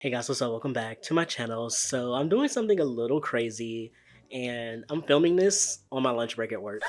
Hey guys, what's up? Welcome back to my channel. So I'm doing something a little crazy and I'm filming this on my lunch break at work.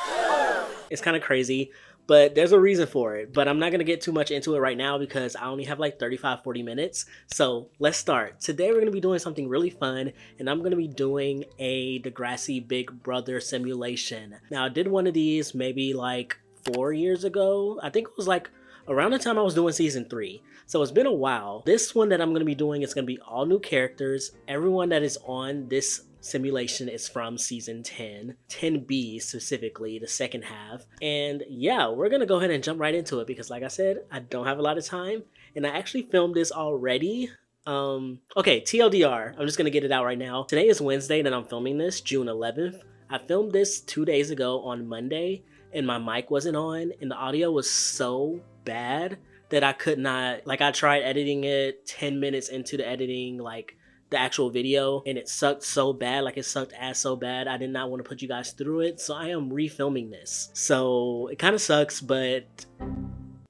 It's kind of crazy, but there's a reason for it. But I'm not going to get too much into it right now because I only have like 35-40 minutes. So let's start. Today we're going to be doing something really fun and I'm going to be doing a Degrassi Big Brother simulation. Now I did one of these maybe like 4 years ago. I think it was like around the time I was doing season 3. So it's been a while. This one that I'm going to be doing is going to be all new characters. Everyone that is on this simulation is from season 10, 10B specifically, the second half. And yeah, we're going to go ahead and jump right into it because like I said, I don't have a lot of time and I actually filmed this already. Okay, TLDR, I'm just going to get it out right now. Today is Wednesday that I'm filming this, June 11th. I filmed this 2 days ago on Monday and my mic wasn't on and the audio was so bad that I could not, like I tried editing it 10 minutes into the editing, like the actual video, and it sucked so bad, like it sucked ass so bad. I did not want to put you guys through it, so I am refilming this. So it kind of sucks, but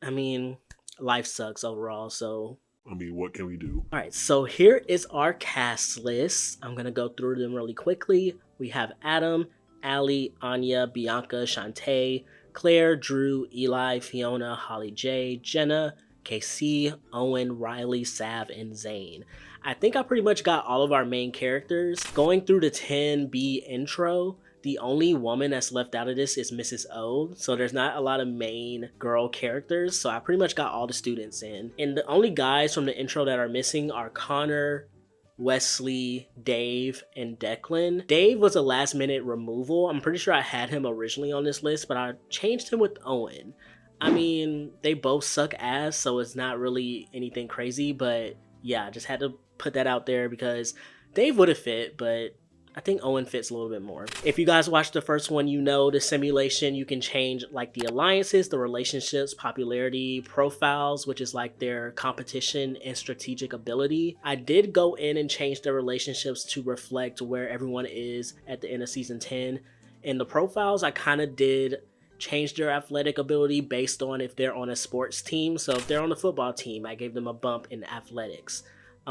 I mean, life sucks overall, so. What can we do? Alright, so here is our cast list. I'm gonna go through them really quickly. We have Adam, Allie, Anya, Bianca, Shantae, Claire, Drew, Eli, Fiona, Holly J, Jenna, KC, Owen, Riley, Sav, and Zane. I think I pretty much got all of our main characters. Going through the 10B intro, the only woman that's left out of this is Mrs. O, so there's not a lot of main girl characters, so I pretty much got all the students in. And the only guys from the intro that are missing are Connor, Wesley, Dave, and Declan. Dave was a last minute removal. I'm pretty sure I had him originally on this list, but I changed him with Owen. I mean, they both suck ass, so it's not really anything crazy, but yeah, I just had to put that out there because Dave would have fit, but I think Owen fits a little bit more. If you guys watched the first one, you know the simulation, you can change like the alliances, the relationships, popularity, profiles, which is like their competition and strategic ability. I did go in and change the relationships to reflect where everyone is at the end of season 10. And the profiles, I kind of did change their athletic ability based on if they're on a sports team. So if they're on the football team, I gave them a bump in athletics.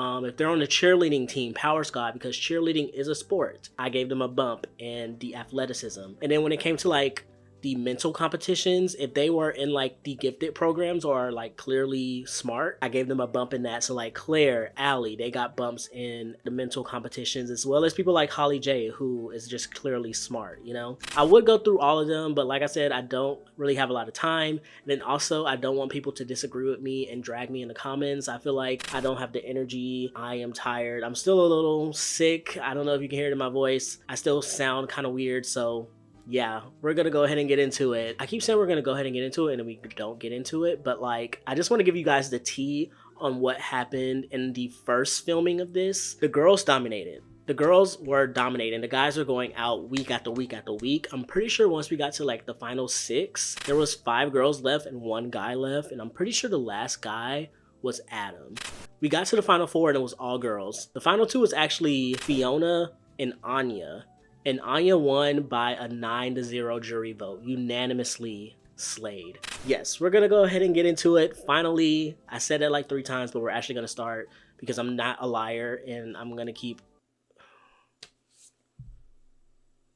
If they're on the cheerleading team, Power Squad, because cheerleading is a sport, I gave them a bump in the athleticism. And then when it came to like the mental competitions, if they were in like the gifted programs or like clearly smart, I gave them a bump in that. So like Claire, Allie, they got bumps in the mental competitions, as well as people like Holly J, who is just clearly smart, you know? I would go through all of them, but like I said, I don't really have a lot of time. And then also, I don't want people to disagree with me and drag me in the comments. I feel like I don't have the energy. I am tired. I'm still a little sick. I don't know if you can hear it in my voice. I still sound kind of weird, so yeah, we're gonna go ahead and get into it. I keep saying we're gonna go ahead and get into it and then we don't get into it, but like, I just want to give you guys the tea on what happened in the first filming of this. The girls dominated. The girls were dominating. The guys were going out week after week after week. I'm pretty sure once we got to like the final 6, there was 5 girls left and 1 guy left, and I'm pretty sure the last guy was Adam. We got to the final 4 and it was all girls. The final 2 was actually Fiona and Anya. And Anya won by a 9-0 jury vote, unanimously slayed. Yes, we're gonna go ahead and get into it. Finally, I said that like 3 times, but we're actually gonna start because I'm not a liar and I'm gonna keep.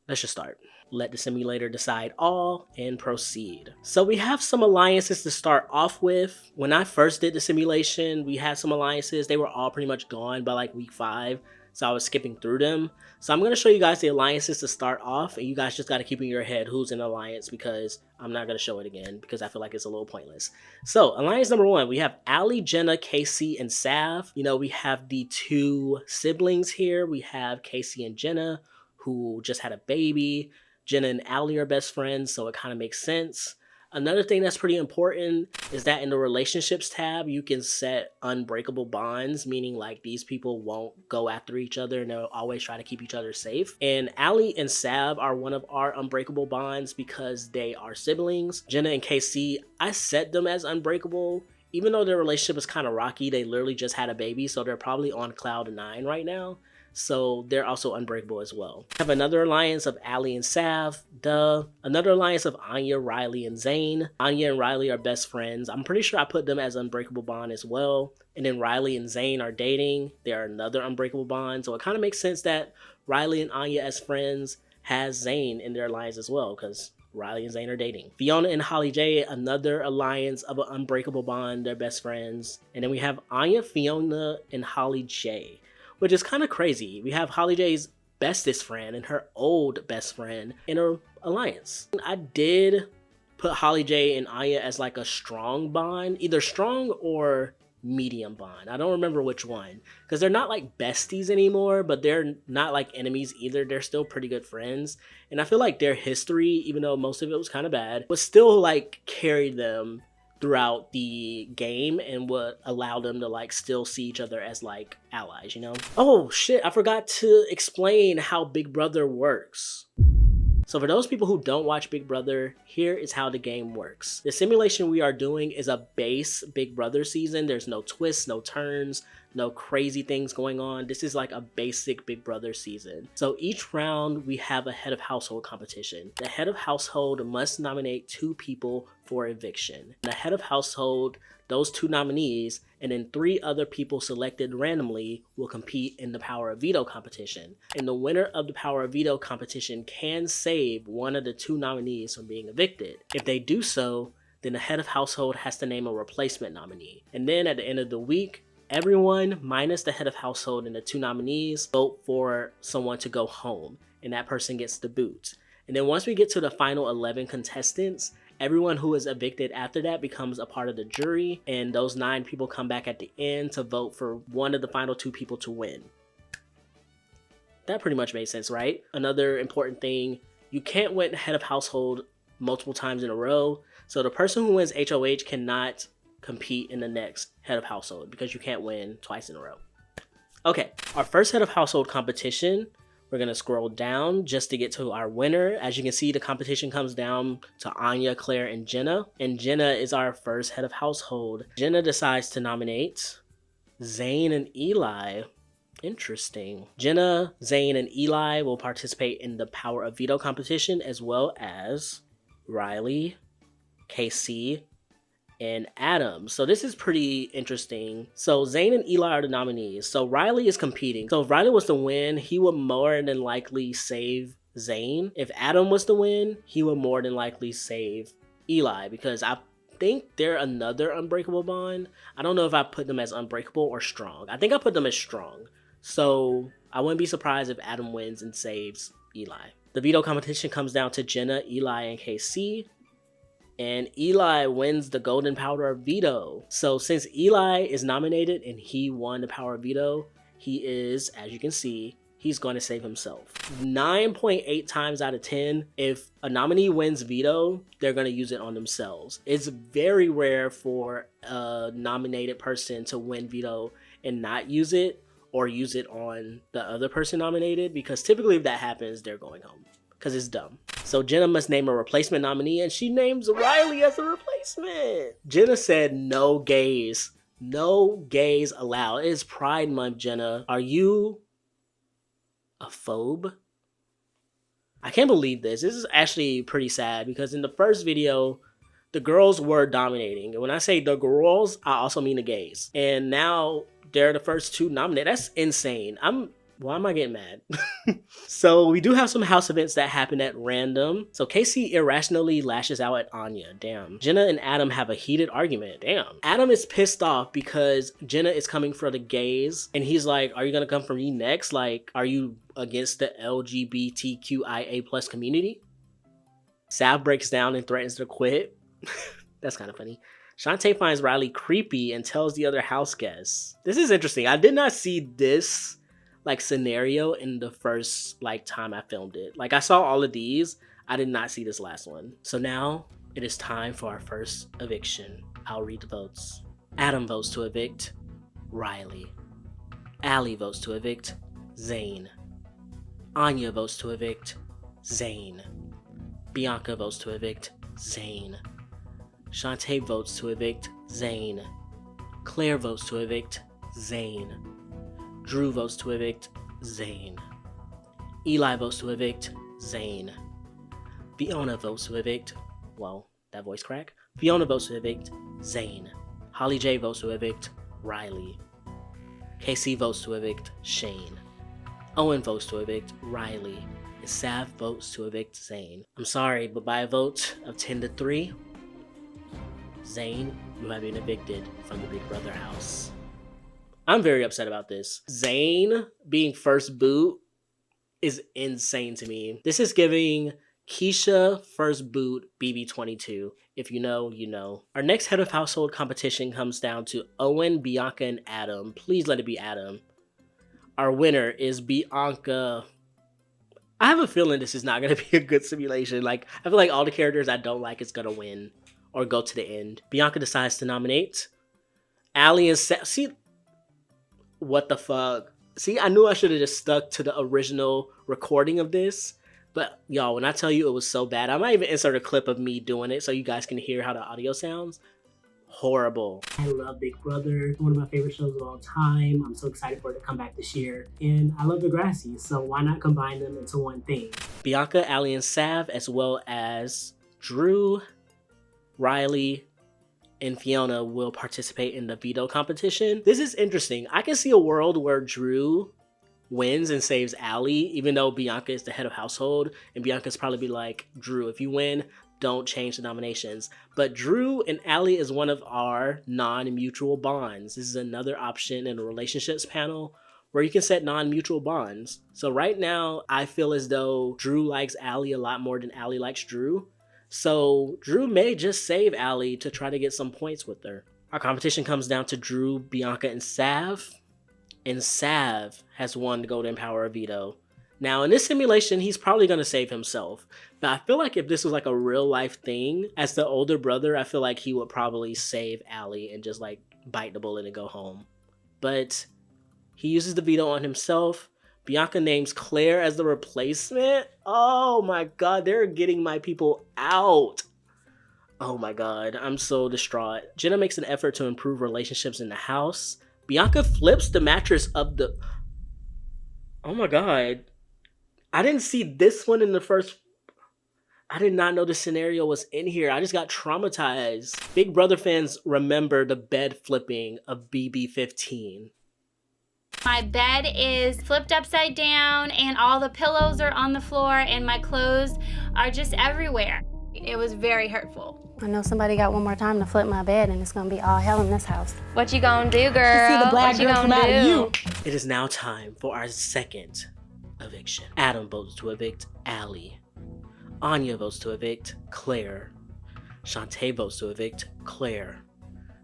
Let's just start. Let the simulator decide all and proceed. So we have some alliances to start off with. When I first did the simulation, we had some alliances. They were all pretty much gone by like week 5. So I was skipping through them. So I'm going to show you guys the alliances to start off. And you guys just got to keep in your head who's in alliance because I'm not going to show it again because I feel like it's a little pointless. So alliance number 1, we have Allie, Jenna, Casey, and Sav. You know, we have the 2 siblings here. We have Casey and Jenna, who just had a baby. Jenna and Allie are best friends, so it kind of makes sense. Another thing that's pretty important is that in the relationships tab, you can set unbreakable bonds, meaning like these people won't go after each other and they'll always try to keep each other safe. And Allie and Sav are one of our unbreakable bonds because they are siblings. Jenna and KC, I set them as unbreakable. Even though their relationship is kind of rocky, they literally just had a baby, so they're probably on cloud 9 right now. so they're also unbreakable as well. We have another alliance of Allie and Sav, duh. Another alliance of Anya, Riley, and Zane. Anya and Riley are best friends. I'm pretty sure I put them as unbreakable bond as well. And then Riley and Zane are dating. They are another unbreakable bond. So it kind of makes sense that Riley and Anya as friends has Zane in their alliance as well, because Riley and Zane are dating. Fiona and Holly J, another alliance of an unbreakable bond. They're best friends. And then we have Anya, Fiona, and Holly J, which is kind of crazy. We have Holly J's bestest friend and her old best friend in an alliance. I did put Holly J and Anya as like a strong bond, either strong or medium bond. I don't remember which one, because they're not like besties anymore, but they're not like enemies either. They're still pretty good friends, and I feel like their history, even though most of it was kind of bad, was still like carried them throughout the game and what allowed them to like still see each other as like allies, you know? Oh shit, I forgot to explain how Big Brother works. So for those people who don't watch Big Brother, here is how the game works. The simulation we are doing is a base Big Brother season. There's no twists, no turns, no crazy things going on. This is like a basic Big Brother season. So each round we have a head of household competition. The head of household must nominate 2 people for eviction. The head of household, those 2 nominees, and then 3 other people selected randomly will compete in the Power of Veto competition. And the winner of the Power of Veto competition can save one of the 2 nominees from being evicted. If they do so, then the head of household has to name a replacement nominee. And then at the end of the week, everyone minus the head of household and the 2 nominees vote for someone to go home, and that person gets the boot. And then once we get to the final 11 contestants, everyone who is evicted after that becomes a part of the jury, and those 9 people come back at the end to vote for one of the final 2 people to win. That pretty much made sense, right? Another important thing, you can't win head of household multiple times in a row, so the person who wins HOH cannot compete in the next head of household because you can't win twice in a row. Okay, our first head of household competition, we're going to scroll down just to get to our winner. As you can see, the competition comes down to Anya, Claire, and Jenna. And Jenna is our first head of household. Jenna decides to nominate Zane and Eli. Interesting. Jenna, Zane, and Eli will participate in the Power of Veto competition, as well as Riley, KC, and Adam. So this is pretty interesting. So Zane and Eli are the nominees. So Riley is competing. So if Riley was to win, he would more than likely save Zane. If Adam was to win, he would more than likely save Eli, because I think they're another unbreakable bond. I don't know if I put them as unbreakable or strong. I think I put them as strong. So I wouldn't be surprised if Adam wins and saves Eli. The veto competition comes down to Jenna, Eli, and KC. And Eli wins the golden power of veto. So since Eli is nominated and he won the power of veto, he is, as you can see, he's going to save himself. 9.8 times out of 10, if a nominee wins veto, they're going to use it on themselves. It's very rare for a nominated person to win veto and not use it, or use it on the other person nominated, because typically if that happens, they're going home, because it's dumb. So Jenna must name a replacement nominee, and she names Riley as a replacement. Jenna said no gays. No gays allowed. It is Pride Month, Jenna. Are you a phobe? I can't believe this. This is actually pretty sad, because in the first video, the girls were dominating. And when I say the girls, I also mean the gays. And now they're the first 2 nominated. That's insane. Why am I getting mad? So we do have some house events that happen at random. So Casey irrationally lashes out at Anya. Damn. Jenna and Adam have a heated argument. Damn. Adam is pissed off because Jenna is coming for the gays. And he's like, are you going to come for me next? Like, are you against the LGBTQIA plus community? Sav breaks down and threatens to quit. That's kind of funny. Shantae finds Riley creepy and tells the other house guests. This is interesting. I did not see this scenario in the first time I filmed it. I saw all of these. I did not see this last one. So now it is time for our first eviction. I'll read the votes. Adam votes to evict Riley. Allie votes to evict Zane. Anya votes to evict Zane. Bianca votes to evict Zane. Shantae votes to evict Zane. Claire votes to evict Zane. Drew votes to evict Zane. Eli votes to evict Zane. Fiona votes to evict, well, that voice crack. Fiona votes to evict Zane. Holly J votes to evict Riley. KC votes to evict Shane. Owen votes to evict Riley. And Sav votes to evict Zane. I'm sorry, but by a vote of 10-3, Zane, you have been evicted from the Big Brother house. I'm very upset about this. Zane being first boot is insane to me. This is giving Keisha first boot BB22. If you know, you know. Our next head of household competition comes down to Owen, Bianca, and Adam. Please let it be Adam. Our winner is Bianca. I have a feeling this is not going to be a good simulation. Like, I feel like all the characters I don't like is going to win or go to the end. Bianca decides to nominate Allie and Sam. See, what the fuck? See, I knew I should have just stuck to the original recording of this. But y'all, when I tell you it was so bad, I might even insert a clip of me doing it so you guys can hear how the audio sounds. Horrible. I love Big Brother, one of my favorite shows of all time. I'm so excited for it to come back this year. And I love degrassi, so why not combine them into one thing? Bianca, Allie, and Sav, as well as Drew, Riley, and Fiona will participate in the veto competition. This is interesting. I can see a world where Drew wins and saves Allie, even though Bianca is the head of household, and Bianca's probably be like, Drew, if you win, don't change the nominations. But Drew and Allie is one of our non-mutual bonds. This is another option in the relationships panel where you can set non-mutual bonds. So right now, I feel as though Drew likes Allie a lot more than Allie likes Drew. So Drew may just save Allie to try to get some points with her. Our competition comes down to Drew, Bianca, and Sav. And Sav has won the Golden Power veto. Now, in this simulation, he's probably going to save himself. But I feel like if this was like a real life thing, as the older brother, I feel like he would probably save Allie and just like bite the bullet and go home. But he uses the veto on himself. Bianca names Claire as the replacement. Oh my god, they're getting my people out. Oh my god, I'm so distraught. Jenna makes an effort to improve relationships in the house. Bianca flips the mattress of the... Oh my god. I didn't see this one in the first... I did not know the scenario was in here. I just got traumatized. Big Brother fans remember the bed flipping of BB15. My bed is flipped upside down and all the pillows are on the floor and my clothes are just everywhere. It was very hurtful. I know somebody got one more time to flip my bed and it's gonna be all hell in this house. What you gonna do, girl? See the black what you girl gonna come out of you. It is now time for our second eviction. Adam votes to evict Allie. Anya votes to evict Claire. Shantae votes to evict Claire.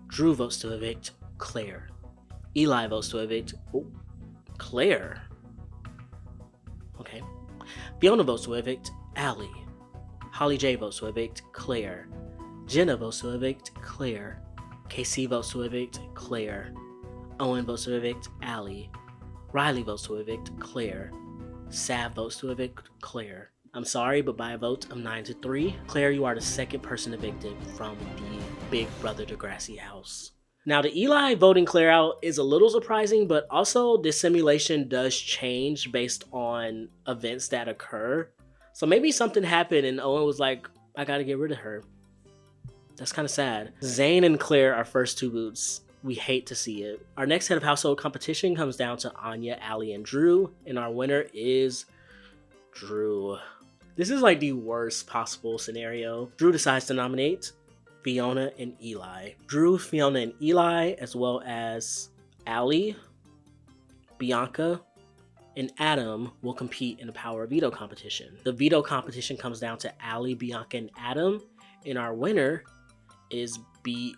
Drew votes to evict Claire. Eli votes to evict Claire. Okay. Fiona votes to evict Allie. Holly J votes to evict Claire. Jenna votes to evict Claire. KC votes to evict Claire. Owen votes to evict Allie. Riley votes to evict Claire. Sav votes to evict Claire. I'm sorry, but by a vote of 9-3, Claire, you are the second person evicted from the Big Brother Degrassi house. Now, the Eli voting Claire out is a little surprising, but also this simulation does change based on events that occur. So maybe something happened and Owen was like, I gotta get rid of her. That's kind of sad. Zane and Claire are first two boots. We hate to see it. Our next head of household competition comes down to Anya, Allie, and Drew, and our winner is Drew. This is like the worst possible scenario. Drew decides to nominate Fiona and Eli. Drew, Fiona, and Eli, as well as Allie, Bianca, and Adam will compete in the Power Veto competition. The veto competition comes down to Allie, Bianca, and Adam, and our winner is Bianca.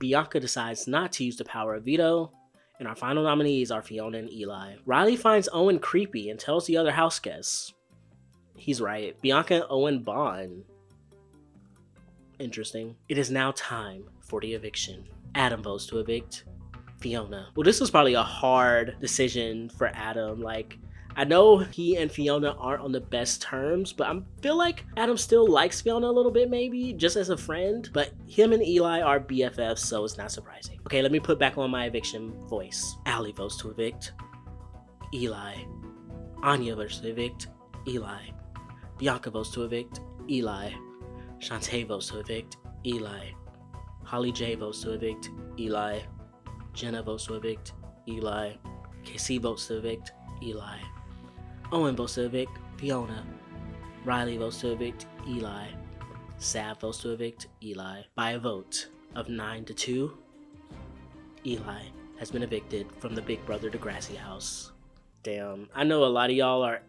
Bianca decides not to use the Power of Veto, and our final nominees are Fiona and Eli. Riley finds Owen creepy and tells the other house guests. He's right. Bianca and Owen bond. Interesting. It is now time for the eviction. Adam votes to evict Fiona. Well, this was probably a hard decision for Adam. Like, I know he and Fiona aren't on the best terms, but I feel like Adam still likes Fiona a little bit, maybe, just as a friend. But him and Eli are BFFs, so it's not surprising. Okay, let me put back on my eviction voice. Allie votes to evict. Eli. Anya votes to evict. Eli. Bianca votes to evict. Eli. Shantae votes to evict. Eli. Holly J votes to evict. Eli. Jenna votes to evict. Eli. KC votes to evict. Eli. Owen votes to evict. Fiona. Riley votes to evict. Eli. Sav votes to evict. Eli. By a vote of 9-2, Eli has been evicted from the Big Brother Degrassi house. Damn. I know a lot of y'all are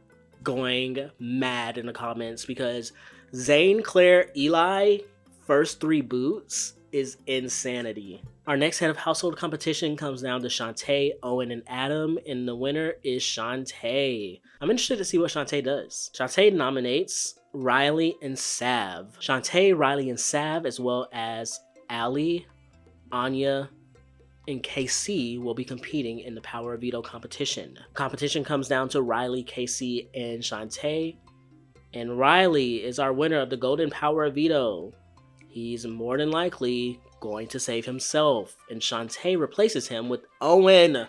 going mad in the comments because Zane, Claire, Eli, first 3 boots is insanity. Our next head of household competition comes down to Shantae, Owen, and Adam, and the winner is Shantae. I'm interested to see what Shantae does. Shantae nominates Riley and Sav. Shantae, Riley, and Sav, as well as Allie, Anya, and KC will be competing in the Power of Veto competition. Competition comes down to Riley, KC, and Shantae. And Riley is our winner of the Golden Power of Veto. He's more than likely going to save himself, and Shantae replaces him with Owen.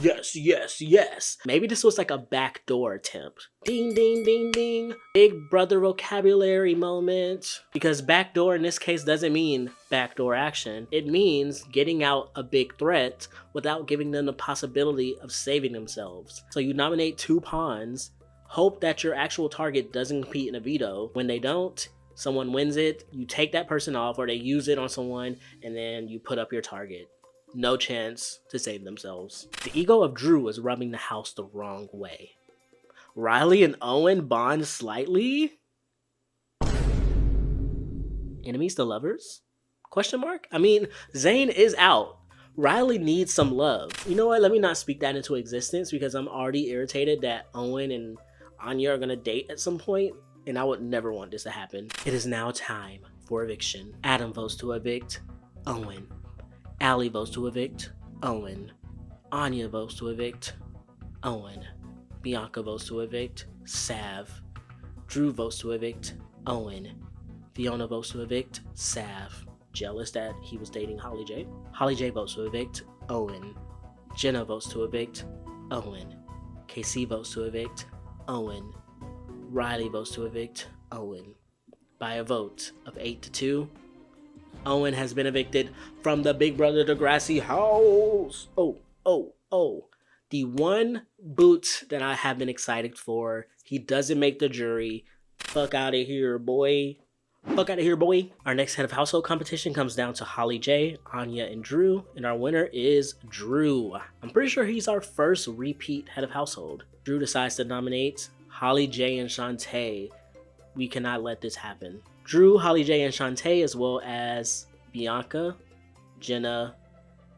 Yes, yes, yes. Maybe this was like a backdoor attempt. Ding, ding, ding, ding. Big Brother vocabulary moment. Because backdoor in this case doesn't mean backdoor action. It means getting out a big threat without giving them the possibility of saving themselves. So you nominate 2 pawns, hope that your actual target doesn't compete in a veto. When they don't, someone wins it, you take that person off, or they use it on someone, and then you put up your target. No chance to save themselves. The ego of Drew is rubbing the house the wrong way. Riley and Owen bond slightly? Enemies to lovers? Question mark? I mean, Zane is out. Riley needs some love. You know what? Let me not speak that into existence because I'm already irritated that Owen and Anya are gonna date at some point, and I would never want this to happen. It is now time for eviction. Adam votes to evict Owen. Allie votes to evict Owen. Anya votes to evict Owen. Bianca votes to evict Sav. Drew votes to evict Owen. Fiona votes to evict Sav. Jealous that he was dating Holly J. Holly J votes to evict Owen. Jenna votes to evict Owen. KC votes to evict Owen. Riley votes to evict Owen. By a vote of 8-2, Owen has been evicted from the Big Brother Degrassi house. Oh. The one boot that I have been excited for. He doesn't make the jury. Fuck out of here, boy. Fuck out of here, boy. Our next head of household competition comes down to Holly J, Anya, and Drew. And our winner is Drew. I'm pretty sure he's our first repeat head of household. Drew decides to nominate Holly J and Shantae. We cannot let this happen. Drew, Holly J, and Shantae, as well as Bianca, Jenna,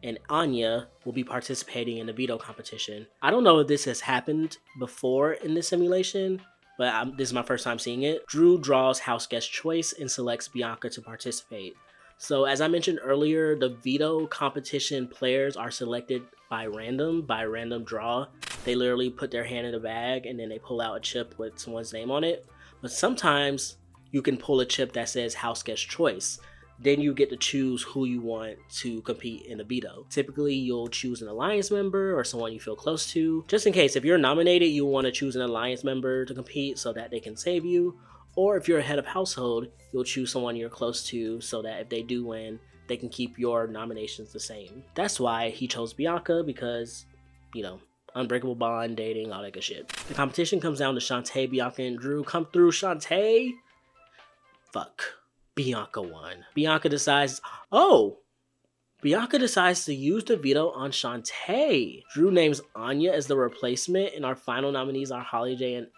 and Anya will be participating in the veto competition. I don't know if this has happened before in this simulation, but this is my first time seeing it. Drew draws house guest choice and selects Bianca to participate. So as I mentioned earlier, the veto competition players are selected by random draw. They literally put their hand in a bag and then they pull out a chip with someone's name on it. But sometimes you can pull a chip that says house guest choice. Then you get to choose who you want to compete in a veto. Typically, you'll choose an alliance member or someone you feel close to. Just in case, if you're nominated, you want to choose an alliance member to compete so that they can save you. Or if you're a head of household, you'll choose someone you're close to so that if they do win, they can keep your nominations the same. That's why he chose Bianca, because, you know, unbreakable bond, dating, all that good shit. The competition comes down to Shantae, Bianca, and Drew. Come through, Shantae. Fuck. Bianca won. Bianca decides to use the veto on Shantae. Drew names Anya as the replacement, and our final nominees are Holly J and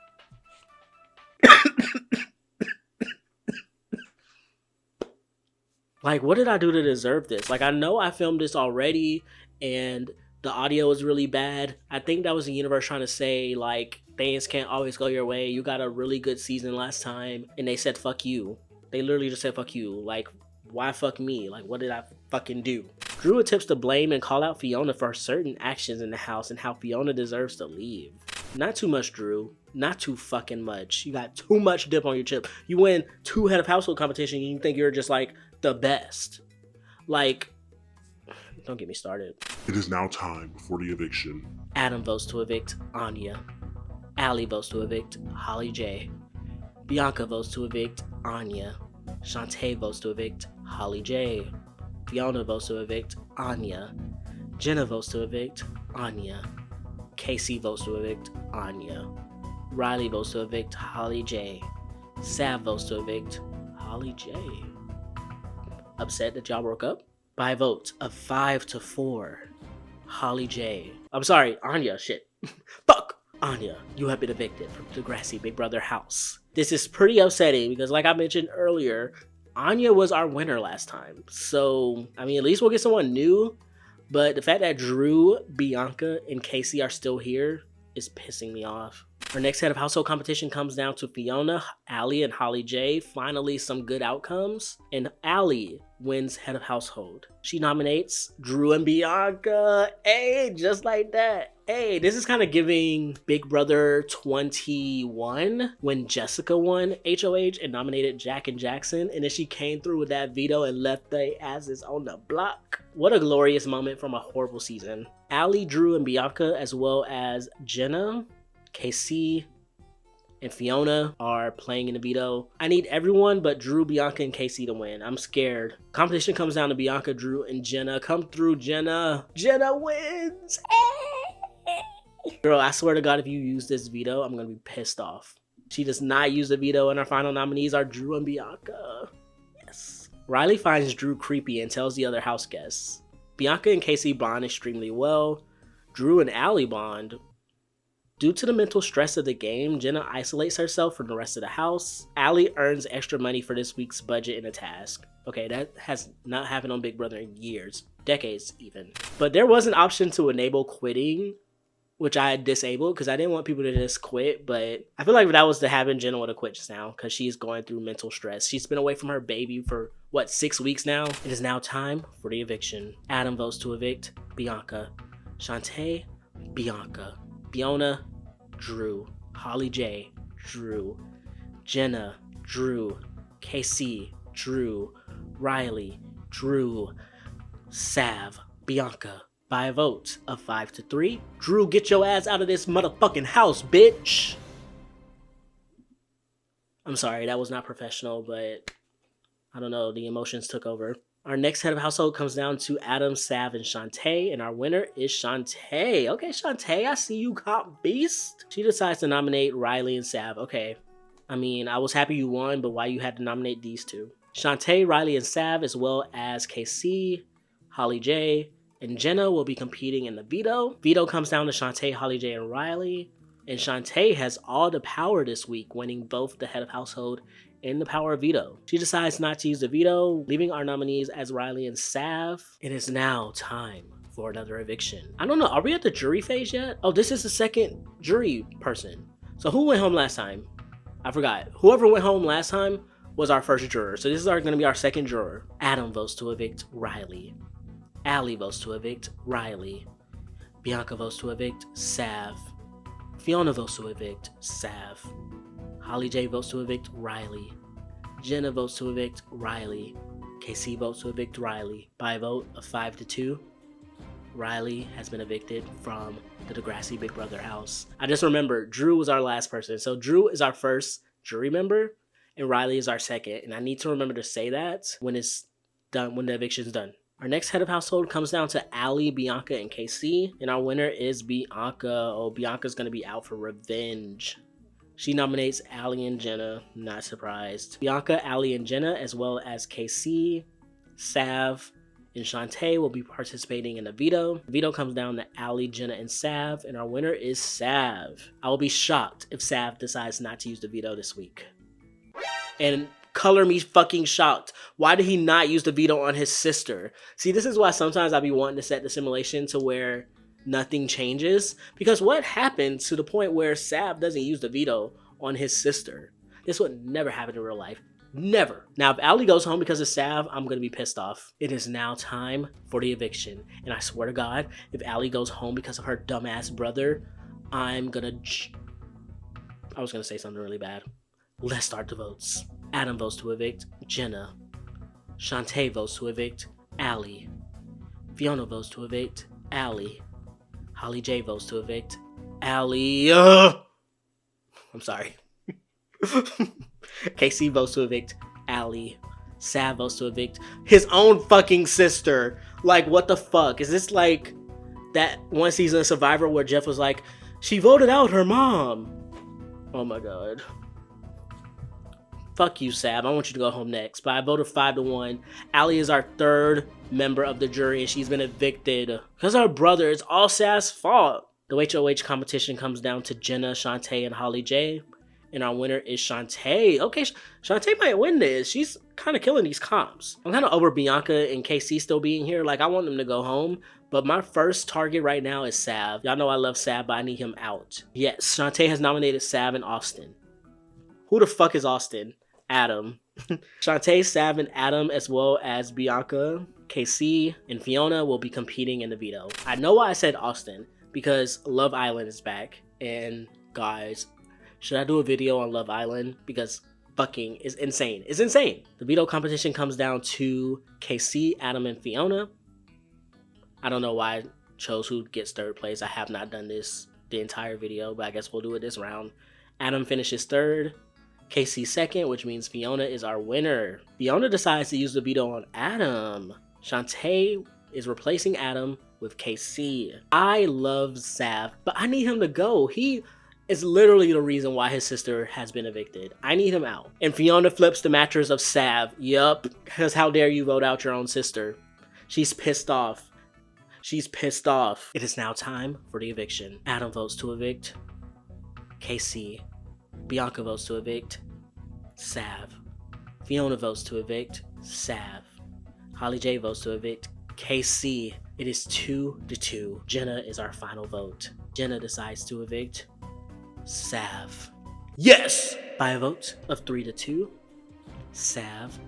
like, what did I do to deserve this? Like, I know I filmed this already and the audio was really bad. I think that was the universe trying to say, like, things can't always go your way. You got a really good season last time. And they said, fuck you. They literally just said, fuck you. Like, why fuck me? Like, what did I fucking do? Drew attempts to blame and call out Fiona for certain actions in the house and how Fiona deserves to leave. Not too much, Drew. Not too fucking much. You got too much dip on your chip. You win 2 head of household competition and you think you're just like the best. Like, don't get me started. It is now time for the eviction. Adam votes to evict Anya. Allie votes to evict Holly J. Bianca votes to evict Anya. Shantae votes to evict Holly J. Fiona votes to evict Anya. Jenna votes to evict Anya. Casey votes to evict Anya. Riley votes to evict Holly J. Sav votes to evict Holly J. Upset that y'all broke up? By a vote of 5-4, Holly J. I'm sorry, Anya, shit. Fuck! Anya, you have been evicted from Degrassi Big Brother house. This is pretty upsetting because, like I mentioned earlier, Anya was our winner last time. So, I mean, at least we'll get someone new. But the fact that Drew, Bianca, and Casey are still here is pissing me off. Our next head of household competition comes down to Fiona, Allie, and Holly J. Finally, some good outcomes. And Allie wins head of household. She nominates Drew and Bianca. Hey, just like that. Hey, this is kind of giving Big Brother 21 when Jessica won HOH and nominated Jack and Jackson, and then she came through with that veto and left their asses on the block. What a glorious moment from a horrible season. Allie, Drew, and Bianca, as well as Jenna, KC, and Fiona are playing in the veto. I need everyone but Drew, Bianca, and Casey to win. I'm scared. Competition comes down to Bianca, Drew, and Jenna. Come through, Jenna. Jenna wins. Girl, I swear to God, if you use this veto, I'm gonna be pissed off. She does not use the veto, and our final nominees are Drew and Bianca. Yes. Riley finds Drew creepy and tells the other house guests. Bianca and Casey bond extremely well. Drew and Allie bond. Due to the mental stress of the game, Jenna isolates herself from the rest of the house. Allie earns extra money for this week's budget in a task. Okay, that has not happened on Big Brother in years, decades even. But there was an option to enable quitting, which I disabled because I didn't want people to just quit. But I feel like if that was to happen, Jenna would have quit just now because she's going through mental stress. She's been away from her baby for, what, 6 weeks now? It is now time for the eviction. Adam votes to evict Bianca. Shantae, Bianca. Fiona, Drew. Holly J, Drew. Jenna, Drew. KC, Drew. Riley, Drew. Sav, Bianca. By a vote of 5-3, Drew, get your ass out of this motherfucking house, bitch. I'm sorry, that was not professional, but I don't know, the emotions took over. Our next head of household comes down to Adam, Sav, and Shantae, and our winner is Shantae. Okay, Shantae, I see you, cop beast. She decides to nominate Riley and Sav. Okay, I mean, I was happy you won, but why you had to nominate these two? Shantae, Riley, and Sav, as well as KC, Holly J, and Jenna will be competing in the veto. Veto comes down to Shantae, Holly J, and Riley. And Shantae has all the power this week, winning both the head of household and the power of veto. She decides not to use the veto, leaving our nominees as Riley and Sav. It is now time for another eviction. I don't know, are we at the jury phase yet? Oh, this is the second jury person. So who went home last time? I forgot. Whoever went home last time was our first juror. So this is gonna be our second juror. Adam votes to evict Riley. Allie votes to evict Riley. Bianca votes to evict Sav. Fiona votes to evict Sav. Holly J votes to evict Riley. Jenna votes to evict Riley. KC votes to evict Riley. By a vote of 5-2, Riley has been evicted from the Degrassi Big Brother house. I just remembered Drew was our last person. So Drew is our first jury member and Riley is our second. And I need to remember to say that when it's done, when the eviction's done. Our next head of household comes down to Allie, Bianca, and KC. And our winner is Bianca. Oh, Bianca's going to be out for revenge. She nominates Allie and Jenna. Not surprised. Bianca, Allie, and Jenna, as well as KC, Sav, and Shantae will be participating in the veto. The veto comes down to Allie, Jenna, and Sav. And our winner is Sav. I will be shocked if Sav decides not to use the veto this week. And color me fucking shocked. Why did he not use the veto on his sister? See, this is why sometimes I be wanting to set the simulation to where nothing changes. Because what happened to the point where Sav doesn't use the veto on his sister? This would never happen in real life. Never. Now, if Allie goes home because of Sav, I'm going to be pissed off. It is now time for the eviction. And I swear to God, if Allie goes home because of her dumbass brother, I was gonna say something really bad. Let's start the votes. Adam votes to evict Jenna. Shantae votes to evict Allie. Fiona votes to evict Allie. Holly J votes to evict Allie. I'm sorry. KC votes to evict Allie. Sav votes to evict his own fucking sister. Like, what the fuck? Is this like that one season of Survivor where Jeff was like, she voted out her mom? Oh my god. Fuck you, Sav. I want you to go home next. But I voted 5-1. Allie is our third member of the jury, and she's been evicted because her brother. It's all Sav's fault. The HOH competition comes down to Jenna, Shantae, and Holly J. And our winner is Shantae. Okay, Shantae might win this. She's kind of killing these comps. I'm kind of over Bianca and KC still being here. Like, I want them to go home. But my first target right now is Sav. Y'all know I love Sav, but I need him out. Yes, Shantae has nominated Sav and Austin. Who the fuck is Austin? Adam. Shantae, Sav, and Adam, as well as Bianca, KC, and Fiona will be competing in the veto. I know why I said Austin, because Love Island is back. And guys, should I do a video on Love Island? Because fucking is insane. It's insane. The veto competition comes down to KC, Adam, and Fiona. I don't know why I chose who gets third place. I have not done this the entire video, but I guess we'll do it this round. Adam finishes third. KC second, which means Fiona is our winner. Fiona decides to use the veto on Adam. Shantae is replacing Adam with KC. I love Sav, but I need him to go. He is literally the reason why his sister has been evicted. I need him out. And Fiona flips the mattress of Sav. Yup, because how dare you vote out your own sister? She's pissed off. She's pissed off. It is now time for the eviction. Adam votes to evict KC. Bianca votes to evict Sav. Fiona votes to evict Sav. Holly J votes to evict KC. It is 2-2. Jenna is our final vote. Jenna decides to evict Sav. Yes! By a vote of 3-2, Sav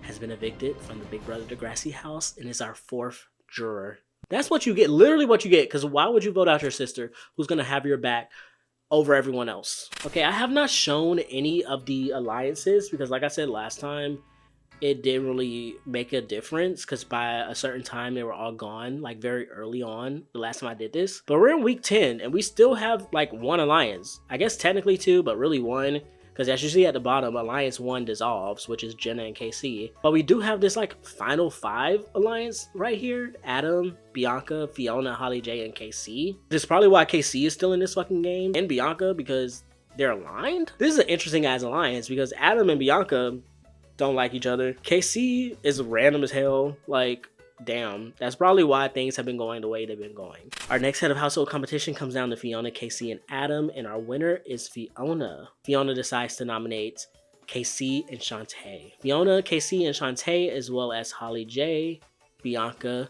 has been evicted from the Big Brother Degrassi house and is our fourth juror. That's what you get, literally what you get, because why would you vote out your sister who's going to have your back over everyone else? Okay, I have not shown any of the alliances because like I said last time, it didn't really make a difference because by a certain time they were all gone, like very early on the last time I did this. But we're in week 10 and we still have like one alliance. I guess technically two, but really one. Because as you see at the bottom, Alliance 1 dissolves, which is Jenna and KC. But we do have this like final 5 alliance right here. Adam, Bianca, Fiona, Holly J, and KC. This is probably why KC is still in this fucking game. And Bianca, because they're aligned. This is an interesting ass alliance because Adam and Bianca don't like each other. KC is random as hell. Like, damn, that's probably why things have been going the way they've been going. Our next head of household competition comes down to Fiona, KC, and Adam, and our winner is Fiona. Fiona decides to nominate KC and Shantae. Fiona, KC, and Shantae, as well as Holly J, Bianca,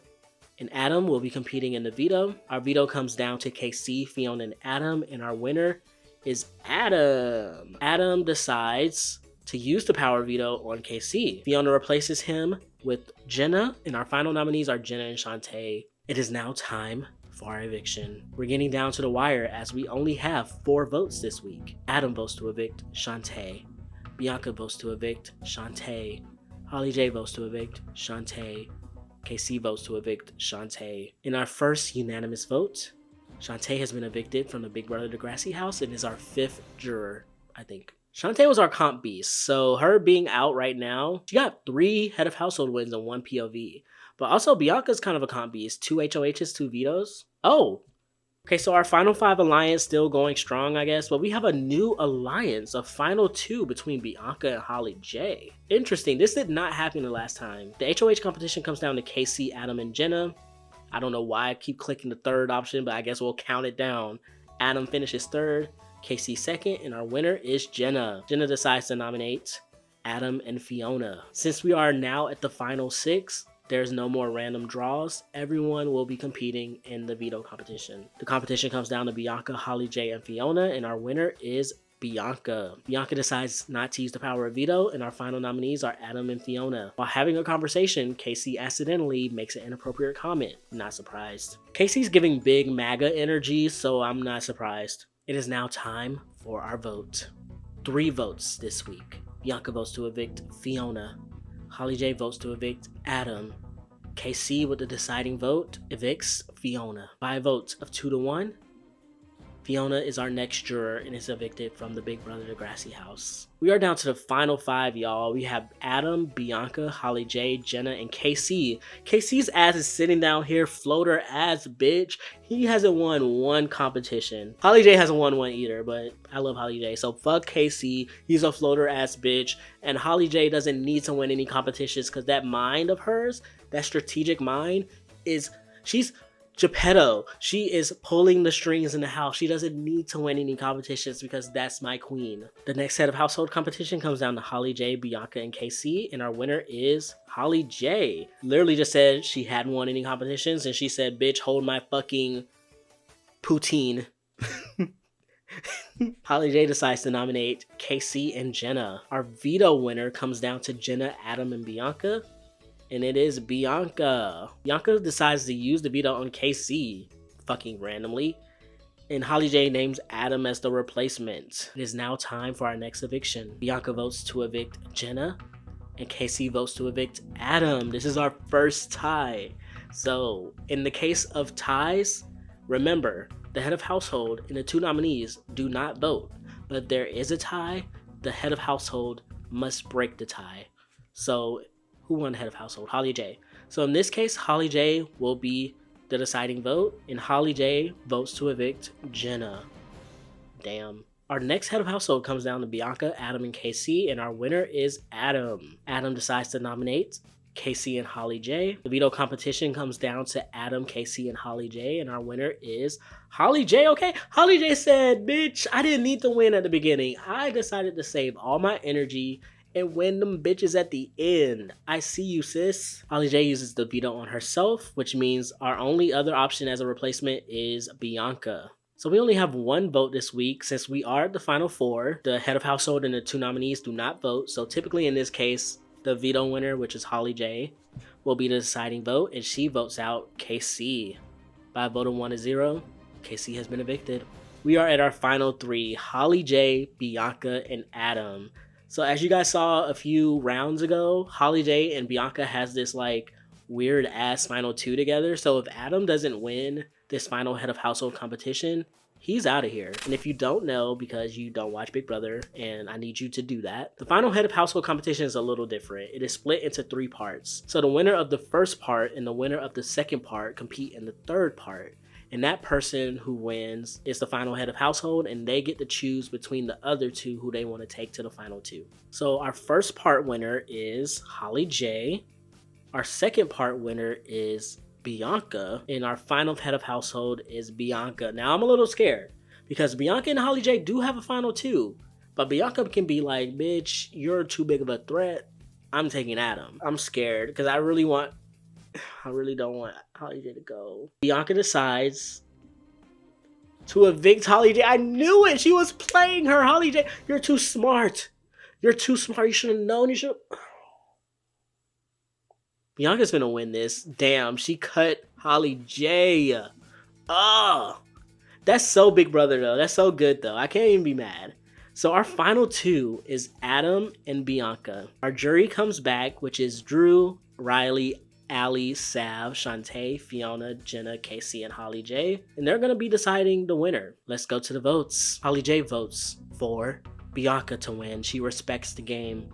and Adam will be competing in the veto. Our veto comes down to KC, Fiona, and Adam, and our winner is Adam. Adam decides to use the power veto on KC. Fiona replaces him with Jenna, and our final nominees are Jenna and Shantae. It is now time for our eviction. We're getting down to the wire as we only have 4 votes this week. Adam votes to evict Shantae. Bianca votes to evict Shantae. Holly J votes to evict Shantae. KC votes to evict Shantae. In our first unanimous vote, Shantae has been evicted from the Big Brother Degrassi house and is our 5th juror, I think. Shantae was our comp beast, so her being out right now, she got 3 head of household wins and 1 POV. But also, Bianca's kind of a comp beast. 2 HOHs, 2 vetoes. Oh, okay, so our final 5 alliance still going strong, I guess. But we have a new alliance, a final 2 between Bianca and Holly J. Interesting, this did not happen the last time. The HOH competition comes down to KC, Adam, and Jenna. I don't know why I keep clicking the 3rd option, but I guess we'll count it down. Adam finishes 3rd. KC second, and our winner is Jenna. Jenna decides to nominate Adam and Fiona. Since we are now at the final 6, there's no more random draws. Everyone will be competing in the veto competition. The competition comes down to Bianca, Holly J, and Fiona, and our winner is Bianca. Bianca decides not to use the power of veto, and our final nominees are Adam and Fiona. While having a conversation, Casey accidentally makes an inappropriate comment. Not surprised. Casey's giving big MAGA energy, so I'm not surprised. It is now time for our vote. 3 votes this week. Bianca votes to evict Fiona. Holly J votes to evict Adam. KC with the deciding vote evicts Fiona. By a vote of 2-1, Fiona is our next juror and is evicted from the Big Brother Degrassi house. We are down to the final 5, y'all. We have Adam, Bianca, Holly J, Jenna, and KC. KC's ass is sitting down here, floater ass bitch. He hasn't won one competition. Holly J hasn't won one either, but I love Holly J. So fuck KC. He's a floater ass bitch. And Holly J doesn't need to win any competitions because that mind of hers, that strategic mind, she's Geppetto. She is pulling the strings in the house. She doesn't need to win any competitions because that's my queen. The next set of household competition comes down to Holly J, Bianca, and KC, and our winner is Holly J. Literally just said she hadn't won any competitions, and she said, bitch, hold my fucking poutine. Holly J decides to nominate KC and Jenna. Our veto winner comes down to Jenna, Adam, and Bianca. And it is Bianca. Bianca decides to use the veto on KC, fucking randomly. And Holly J names Adam as the replacement. It is now time for our next eviction. Bianca votes to evict Jenna, and KC votes to evict Adam. This is our first tie. So, in the case of ties, remember, the head of household and the 2 nominees do not vote. But if there is a tie, the head of household must break the tie. So, who won the head of household? Holly J. So in this case, Holly J will be the deciding vote, and Holly J votes to evict Jenna. Damn. Our next head of household comes down to Bianca, Adam, and KC, and our winner is Adam. Adam decides to nominate KC and Holly J. The veto competition comes down to Adam, KC, and Holly J, and our winner is Holly J. Okay, Holly J said, bitch, I didn't need to win at the beginning. I decided to save all my energy and win them bitches at the end. I see you, sis. Holly J uses the veto on herself, which means our only other option as a replacement is Bianca. So we only have 1 vote this week since we are at the final 4. The head of household and the 2 nominees do not vote. So typically in this case, the veto winner, which is Holly J, will be the deciding vote, and she votes out KC. By a vote of 1-0, KC has been evicted. We are at our final 3, Holly J, Bianca, and Adam. So as you guys saw a few rounds ago, Holly J and Bianca has this like weird ass final 2 together. So if Adam doesn't win this final head of household competition, he's out of here. And if you don't know, because you don't watch Big Brother, and I need you to do that, the final head of household competition is a little different. It is split into 3 parts. So the winner of the first part and the winner of the second part compete in the third part. And that person who wins is the final head of household, and they get to choose between the other 2 who they want to take to the final 2. So our first part winner is Holly J. Our second part winner is Bianca. And our final head of household is Bianca. Now I'm a little scared because Bianca and Holly J do have a final 2. But Bianca can be like, bitch, you're too big of a threat. I'm taking Adam. I'm scared because I really don't want Holly J to go. Bianca decides to evict Holly J. I knew it. She was playing her. Holly J, you're too smart. You're too smart. You should have known. You should. Bianca's gonna win this. Damn, she cut Holly J. Oh, that's so Big Brother though. That's so good though. I can't even be mad. So our final 2 is Adam and Bianca. Our jury comes back, which is Drew, Riley, Allie, Sav, Shantae, Fiona, Jenna, KC, and Holly J. And they're going to be deciding the winner. Let's go to the votes. Holly J votes for Bianca to win. She respects the game.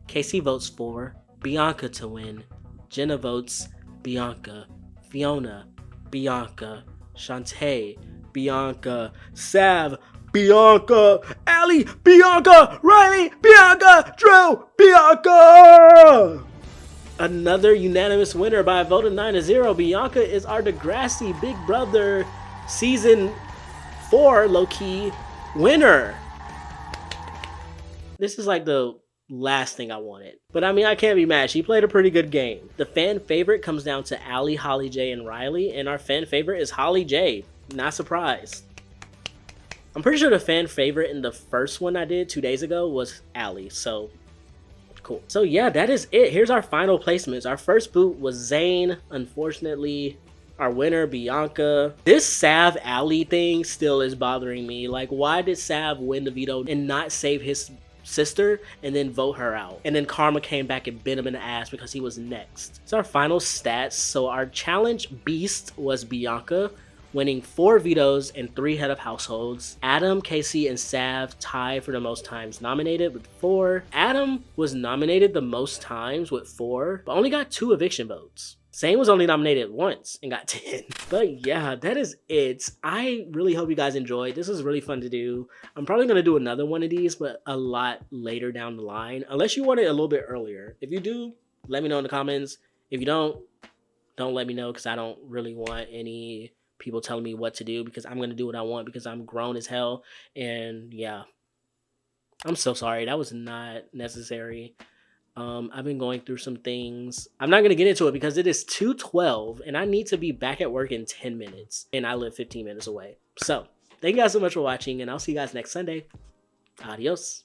KC votes for Bianca to win. Jenna votes Bianca. Fiona, Bianca. Shantae, Bianca. Sav, Bianca. Allie, Bianca. Riley, Bianca. Drew, Bianca. Another unanimous winner by a vote of 9-0. Bianca is our Degrassi Big Brother Season 4 low-key winner. This is like the last thing I wanted. But I mean, I can't be mad. She played a pretty good game. The fan favorite comes down to Allie, Holly J, and Riley. And our fan favorite is Holly J. Not surprised. I'm pretty sure the fan favorite in the first one I did 2 days ago was Allie, so cool. So yeah, that is it. Here's our final placements. Our first boot was Zane. Unfortunately, our winner, Bianca. This Sav Allie thing still is bothering me. Like, why did Sav win the veto and not save his sister and then vote her out? And then Karma came back and bit him in the ass because he was next. It's our final stats. So our challenge beast was Bianca, winning 4 vetoes and 3 head of households. Adam, Casey, and Sav tied for the most times nominated with 4. Adam was nominated the most times with 4, but only got 2 eviction votes. Zane was only nominated once and got 10. But yeah, that is it. I really hope you guys enjoyed. This was really fun to do. I'm probably going to do another one of these, but a lot later down the line. Unless you want it a little bit earlier. If you do, let me know in the comments. If you don't let me know, because I don't really want any people telling me what to do, because I'm going to do what I want because I'm grown as hell. And yeah, I'm so sorry. That was not necessary. I've been going through some things. I'm not going to get into it because it is 2:12 and I need to be back at work in 10 minutes and I live 15 minutes away. So thank you guys so much for watching, and I'll see you guys next Sunday. Adios.